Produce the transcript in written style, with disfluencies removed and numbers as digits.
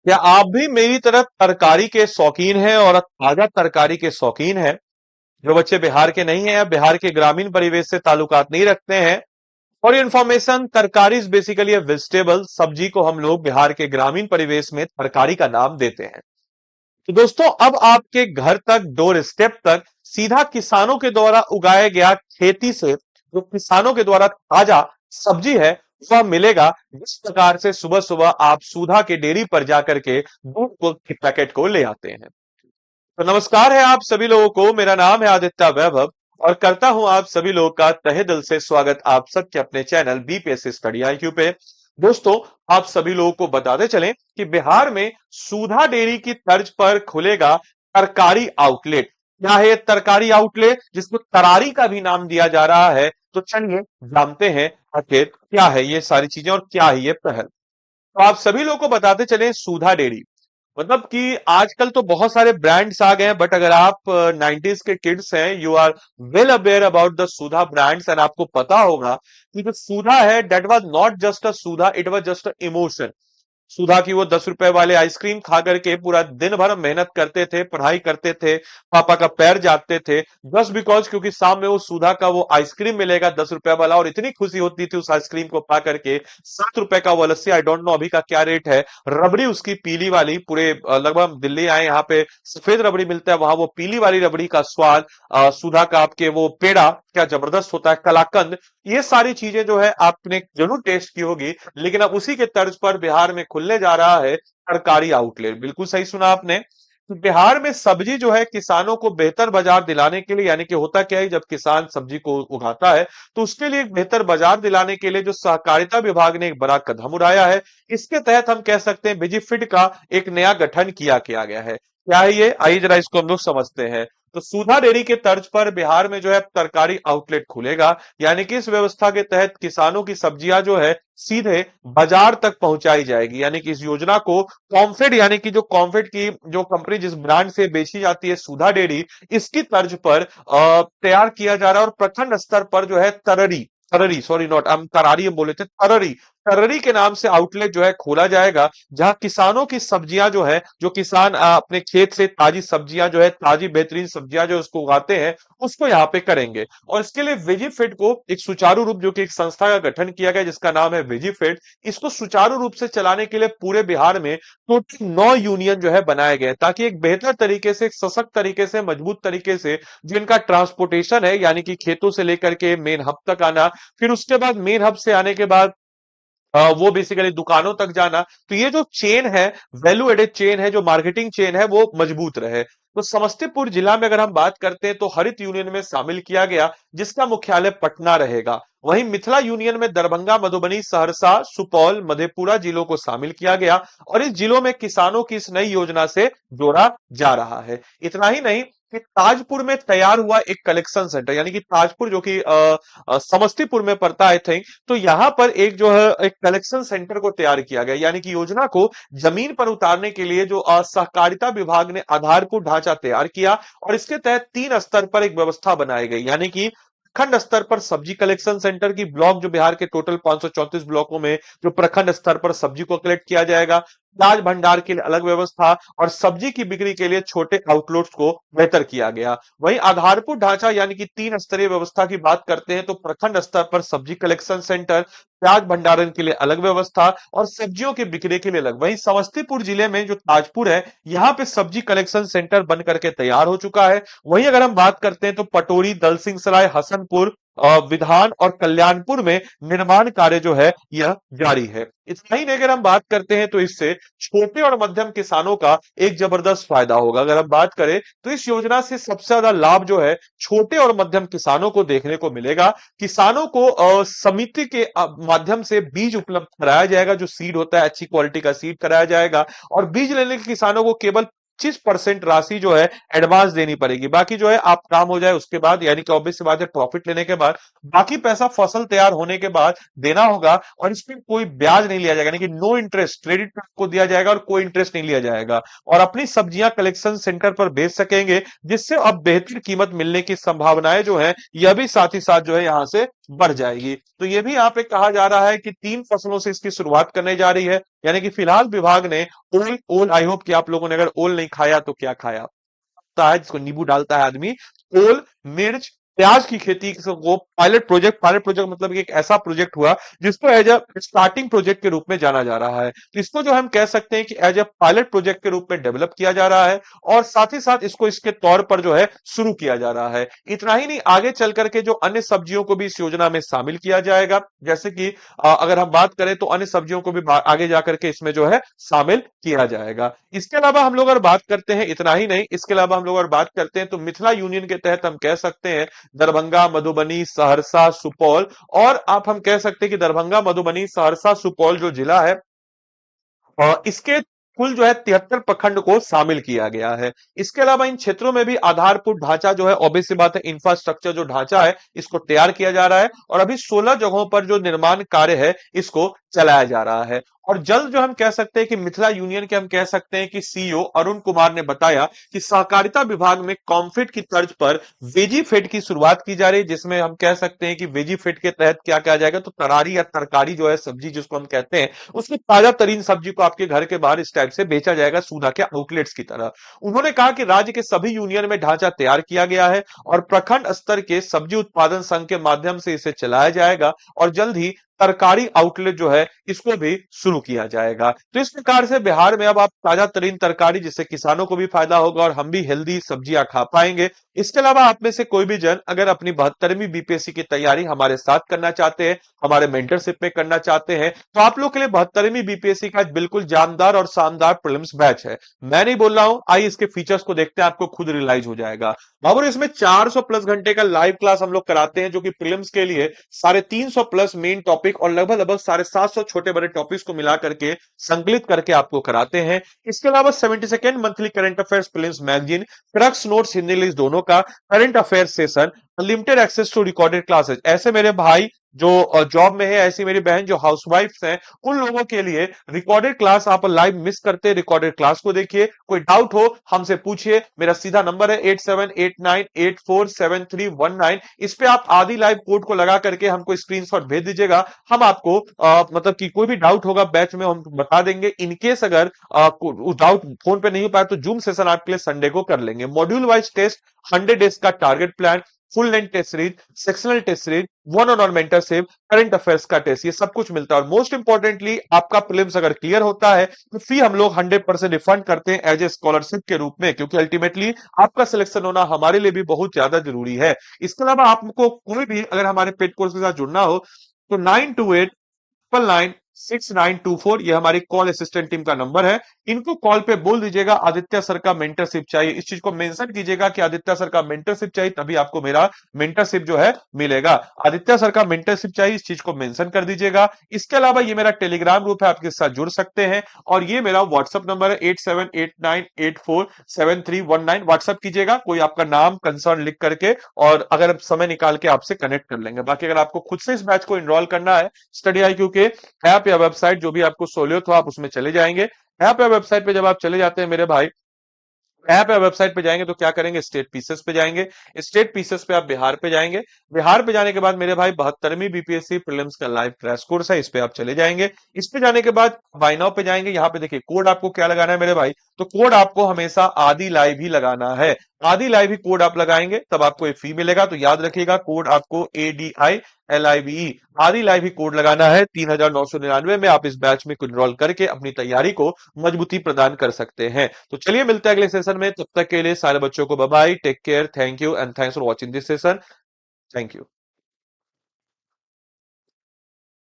क्या आप भी मेरी तरह तरकारी के शौकीन हैं और ताजा तरकारी के शौकीन हैं? जो बच्चे बिहार के नहीं हैं या बिहार के ग्रामीण परिवेश से ताल्लुकात नहीं रखते हैं। और इन्फॉर्मेशन, तरकारी बेसिकली वेजिटेबल, सब्जी को हम लोग बिहार के ग्रामीण परिवेश में तरकारी का नाम देते हैं। तो दोस्तों, अब आपके घर तक, डोर स्टेप तक, सीधा किसानों के द्वारा उगाया गया खेती से जो किसानों के द्वारा ताजा सब्जी है वह मिलेगा। जिस प्रकार से सुबह सुबह आप सुधा के डेयरी पर जाकर के दूध को के पैकेट को ले आते हैं। तो नमस्कार है आप सभी लोगों को, मेरा नाम है आदित्य वैभव और करता हूं आप सभी लोगों का तहे दिल से स्वागत आप सबके अपने चैनल बीपीएससी स्टडी आईक्यू पे। दोस्तों, आप सभी लोगों को बताते चलें कि बिहार में सुधा डेयरी की तर्ज पर खुलेगा तरकारी आउटलेट। क्या है ये तरकारी आउटलेट, जिसको तरारी का भी नाम दिया जा रहा है? तो चलिए जानते हैं आखिर क्या है ये सारी चीजें और क्या है ये पहल। तो आप सभी लोगों को बताते चलें, सुधा डेयरी मतलब कि आजकल तो बहुत सारे ब्रांड्स आ गए हैं, बट अगर आप 90s के किड्स हैं, you are well aware about the Sudha brands and आपको पता होगा कि जो सुधा है, that was not just a Sudha, it was just a emotion. Sudha की वो 10 रुपए वाले आइसक्रीम खा करके पूरा दिन भर मेहनत करते थे, पढ़ाई करते थे, पापा का पैर जागते थे, जस्ट बिकॉज क्योंकि सामने में वो सुधा का वो आइसक्रीम मिलेगा 10 रुपए वाला, और इतनी खुशी होती थी उस आइसक्रीम को पा करके। 7 रुपए का वो लस्सी, आई डोंट नो अभी का क्या रेट है। रबड़ी उसकी पीली वाली, पूरे लगभग हम दिल्ली आए, यहाँ पे सफेद रबड़ी मिलता है, वहां वो पीली वाली रबड़ी का स्वाद, सुधा का आपके वो पेड़ा क्या जबरदस्त होता है, कलाकंद, ये सारी चीजें जो है आपने जरूर टेस्ट की होगी। लेकिन अब उसी के तर्ज पर बिहार में खुलने जा रहा है सरकारी आउटलेट। बिल्कुल सही सुना आपने। तो बिहार में सब्जी जो है किसानों को बेहतर बाजार दिलाने के लिए, यानी कि होता क्या है, जब किसान सब्जी को उगाता है तो उसके लिए एक बेहतर बाजार दिलाने के लिए जो सहकारिता विभाग ने एक बड़ा कदम उठाया है, इसके तहत हम कह सकते हैं विजिफिड का एक नया गठन किया गया है। क्या है ये, आइए जरा इसको हम लोग समझते हैं। तो सुधा डेयरी के तर्ज पर बिहार में जो है तरकारी आउटलेट खुलेगा, यानी कि इस व्यवस्था के तहत किसानों की सब्जियां जो है सीधे बाजार तक पहुंचाई जाएगी। यानी कि इस योजना को कॉम्फेड, यानी कि जो कॉम्फेड की जो कंपनी जिस ब्रांड से बेची जाती है सुधा डेयरी, इसकी तर्ज पर तैयार किया जा रहा है। और प्रखंड स्तर पर जो है तररी तररी सॉरी नॉट हम तरारी हम बोले थे, तररी तररी के नाम से आउटलेट जो है खोला जाएगा, जहां किसानों की सब्जियां जो है, जो किसान अपने खेत से ताजी सब्जियां जो है, ताजी बेहतरीन सब्जियां जो उसको उगाते हैं, उसको यहाँ पे करेंगे। और इसके लिए विजिफिड को एक सुचारू रूप, जो कि एक संस्था का गठन किया गया जिसका नाम है विजिफिड, इसको सुचारू रूप से चलाने के लिए पूरे बिहार में टोटल 9 यूनियन जो है बनाए गए, ताकि एक बेहतर तरीके से, एक सशक्त तरीके से, मजबूत तरीके से जो इनका ट्रांसपोर्टेशन है, यानी कि खेतों से लेकर के मेन हब तक आना, फिर उसके बाद मेन हब से आने के बाद वो बेसिकली दुकानों तक जाना, तो ये जो चेन है, वैल्यू एडेड चेन है, जो मार्केटिंग चेन है, वो मजबूत रहे। तो समस्तीपुर जिला में अगर हम बात करते हैं तो हरित यूनियन में शामिल किया गया, जिसका मुख्यालय पटना रहेगा। वहीं मिथिला यूनियन में दरभंगा, मधुबनी, सहरसा, सुपौल, मधेपुरा जिलों को शामिल किया गया, और इस जिलों में किसानों की इस नई योजना से जोड़ा जा रहा है। इतना ही नहीं कि ताजपुर में तैयार हुआ एक कलेक्शन सेंटर, यानी कि ताजपुर जो कि समस्तीपुर में पड़ता है आई थिंक, तो यहां पर एक जो है एक कलेक्शन सेंटर को तैयार किया गया, यानी कि योजना को जमीन पर उतारने के लिए जो सहकारिता विभाग ने आधारभूत ढांचा तैयार किया, और इसके तहत 3 स्तर पर एक व्यवस्था बनाई गई। यानी कि प्रखंड स्तर पर सब्जी कलेक्शन सेंटर की ब्लॉक, जो बिहार के टोटल 534 ब्लॉकों में जो प्रखंड स्तर पर सब्जी को कलेक्ट किया जाएगा, प्याज भंडार के लिए अलग व्यवस्था, और सब्जी की बिक्री के लिए छोटे आउटलेट्स को बेहतर किया गया। वहीं आधारभूत ढांचा, यानी कि 3 स्तरीय व्यवस्था की बात करते हैं तो प्रखंड स्तर पर सब्जी कलेक्शन सेंटर, प्याज भंडारण के लिए अलग व्यवस्था, और सब्जियों की बिक्री के लिए अलग। वहीं समस्तीपुर जिले में जो ताजपुर है, यहां पे सब्जी कलेक्शन सेंटर बन करके तैयार हो चुका है। वहीं अगर हम बात करते हैं तो पटोरी, दलसिंह सराय, हसनपुर, विधान और कल्याणपुर में निर्माण कार्य जो है यह जारी है। इतना ही नहीं, अगर हम बात करते हैं तो इससे छोटे और मध्यम किसानों का एक जबरदस्त फायदा होगा। अगर हम बात करें तो इस योजना से सबसे ज्यादा लाभ जो है छोटे और मध्यम किसानों को देखने को मिलेगा। किसानों को समिति के माध्यम से बीज उपलब्ध कराया जाएगा, जो सीड होता है अच्छी क्वालिटी का सीड कराया जाएगा, और बीज लेने के किसानों को केवल 25% राशि जो है एडवांस देनी पड़ेगी। बाकी जो है आप काम हो जाए उसके बाद, यानी कि ऑब्वियस सी बात है, प्रॉफिट लेने के बाद बाकी पैसा फसल तैयार होने के बाद देना होगा। और इसमें कोई ब्याज नहीं लिया जाएगा, यानी कि नो इंटरेस्ट, क्रेडिट को दिया जाएगा और कोई इंटरेस्ट नहीं लिया जाएगा। और अपनी सब्जियां कलेक्शन सेंटर पर बेच सकेंगे, जिससे अब बेहतर कीमत मिलने की संभावनाएं जो है यह भी साथ ही साथ जो है यहां से बढ़ जाएगी। तो ये भी यहाँ पे कहा जा रहा है कि 3 फसलों से इसकी शुरुआत करने जा रही है। यानी कि फिलहाल विभाग ने ओल ओल आई होप कि आप लोगों ने अगर ओल नहीं खाया तो क्या खाया होता है, जिसको नींबू डालता है आदमी, ओल, मिर्च, प्याज की खेती को पायलट प्रोजेक्ट मतलब कि एक ऐसा प्रोजेक्ट हुआ जिसको एज अ स्टार्टिंग प्रोजेक्ट के रूप में जाना जा रहा है। तो इसको जो हम कह सकते हैं कि एज अ पायलट प्रोजेक्ट के रूप में डेवलप किया जा रहा है और साथ ही साथ इसको इसके तौर पर जो है शुरू किया जा रहा है। इतना ही नहीं, आगे चल करके जो अन्य सब्जियों को भी इस योजना में शामिल किया जाएगा। जैसे कि अगर हम बात करें तो अन्य सब्जियों को भी आगे जाकर के इसमें जो है शामिल किया जाएगा। इसके अलावा हम लोग अगर बात करते हैं, इतना ही नहीं, इसके अलावा हम लोग अगर बात करते हैं तो मिथिला यूनियन के तहत हम कह सकते हैं दरभंगा, मधुबनी, सहरसा, सुपौल, और आप हम कह सकते हैं कि दरभंगा, मधुबनी, सहरसा, सुपौल जो जिला है इसके कुल जो है 73 प्रखंड को शामिल किया गया है। इसके अलावा इन क्षेत्रों में भी आधारभूत ढांचा जो है, ऑब्वियस सी बात है, इंफ्रास्ट्रक्चर जो ढांचा है इसको तैयार किया जा रहा है और अभी 16 जगहों पर जो निर्माण कार्य है इसको चलाया जा रहा है। और जल्द जो हम कह सकते हैं कि मिथिला यूनियन के हम कह सकते हैं कि सीईओ अरुण कुमार ने बताया कि सहकारिता विभाग में कॉम्फिट की तर्ज पर वेजीफेड की शुरुआत की जा रही है, जिसमें हम कह सकते हैं कि वेजीफेड के तहत क्या किया जाएगा, तो तरारी या तरकारी जो है, सब्जी जिसको हम कहते हैं, उसकी ताजा तरीन सब्जी को आपके घर के बाहर इस टाइप से बेचा जाएगा सुधा के आउटलेट्स की तरह। उन्होंने कहा कि राज्य के सभी यूनियन में ढांचा तैयार किया गया है और प्रखंड स्तर के सब्जी उत्पादन संघ के माध्यम से इसे चलाया जाएगा और जल्द ही तरकारी आउटलेट जो है इसको भी शुरू किया जाएगा। तो इस प्रकार से बिहार में अब आप ताजा तरीन तरकारी, जिससे किसानों को भी फायदा होगा और हम भी हेल्दी सब्जियां खा पाएंगे। इसके अलावा आप में से कोई भी जन अगर अपनी 72वीं बीपीएससी की तैयारी हमारे साथ करना चाहते हैं, हमारे मेंटरशिप में करना चाहते हैं, तो आप लोग के लिए 72वीं बीपीएससी का बिल्कुल जानदार और शानदार प्रीलिम्स बैच है। मैं नहीं बोल रहा हूं, आइए इसके फीचर्स को देखते हैं, आपको खुद रियलाइज हो जाएगा। बाबू, इसमें 400 प्लस घंटे का लाइव क्लास हम लोग कराते हैं, जो कि प्रीलिम्स के लिए 350 प्लस मेन टॉपिक और लगभग लगभग 750 छोटे बड़े टॉपिक्स को मिला करके संकलित करके आपको कराते हैं। इसके अलावा 72nd monthly current affairs prelims magazine, crux notes Hindi English दोनों का current affair session, unlimited access to recorded classes. ऐसे मेरे भाई जो जॉब में है, ऐसी मेरी बहन जो हाउसवाइफ्स हैं, उन लोगों के लिए रिकॉर्डेड क्लास, आप लाइव मिस करते हैं रिकॉर्डेड क्लास को देखिए। कोई डाउट हो हमसे पूछिए, मेरा सीधा नंबर है 8789847319। इस पे आप आदि लाइव कोड को लगा करके हमको स्क्रीनशॉट भेज दीजिएगा। हम आपको मतलब कि कोई भी डाउट होगा बैच में हम बता देंगे। इनकेस अगर डाउट फोन पे नहीं हो पाया तो जूम सेशन आपके लिए संडे को कर लेंगे। मॉड्यूल वाइज टेस्ट, 100 डेज का target plan, full length test series, sectional test series, one on mentorship, current affairs का टेस्ट, ये सब कुछ मिलता है। और मोस्ट इंपॉर्टेंटली आपका प्रीलिम्स अगर क्लियर होता है तो फी हम लोग 100% रिफंड करते हैं एज ए स्कॉलरशिप के रूप में, क्योंकि अल्टीमेटली आपका सिलेक्शन होना हमारे लिए भी बहुत ज्यादा जरूरी है। इसके अलावा आपको कोई भी अगर हमारे पेड कोर्स के साथ जुड़ना हो तो 9289996924 ये हमारी कॉल असिस्टेंट टीम का नंबर है। इनको कॉल पे बोल दीजिएगा आदित्य सर का मेंटरशिप चाहिए, इस चीज को मेंशन कीजिएगा कि आदित्य सर का मेंटरशिप चाहिए, तभी आपको मेरा मेंटरशिप जो है मिलेगा। आदित्य सर का मेंटरशिप चाहिए, इस चीज को मेंशन कर दीजिएगा। इसके अलावा ये मेरा टेलीग्राम ग्रुप है, आपके साथ जुड़ सकते हैं। और ये मेरा व्हाट्सएप नंबर है 8789847319। व्हाट्सएप कीजिएगा, कोई आपका नाम कंसर्न लिख करके, और अगर समय निकाल के आपसे कनेक्ट कर लेंगे। बाकी अगर आपको खुद से इस बैच को इनरोल करना है, स्टडी IQ के ऐप या वेबसाइट जो भी आपको सहूलियत हो आप उसमें चले जाएंगे। ऐप या वेबसाइट पे जब आप चले जाते हैं मेरे भाई, ऐप या वेबसाइट पे जाएंगे तो क्या करेंगे, स्टेट पीसेस पे जाएंगे। स्टेट पीसेस पे आप बिहार पे जाएंगे। बिहार पे जाने के बाद मेरे भाई 72वीं बीपीएससी प्रीलिम्स का लाइव क्रैश कोर्स है, इस पे आप चले जाएंगे। इस पे जाने के बाद बाय नाउ पे जाएंगे। यहाँ पे देखिए कोड आपको क्या लगाना है मेरे भाई, तो कोड आपको हमेशा आदि लाइव ही लगाना है। आदि लाइव ही कोड आप लगाएंगे तब आपको एक फी मिलेगा। तो याद रखिएगा, कोड आपको ADILIVE आदि लाइव ही कोड लगाना है। 3999 में आप इस बैच में इनरोल करके अपनी तैयारी को मजबूती प्रदान कर सकते हैं। तो चलिए मिलते हैं अगले सेशन में, तब तक के लिए सारे बच्चों को bye bye, take care, thank you and thanks for watching this session. Thank you.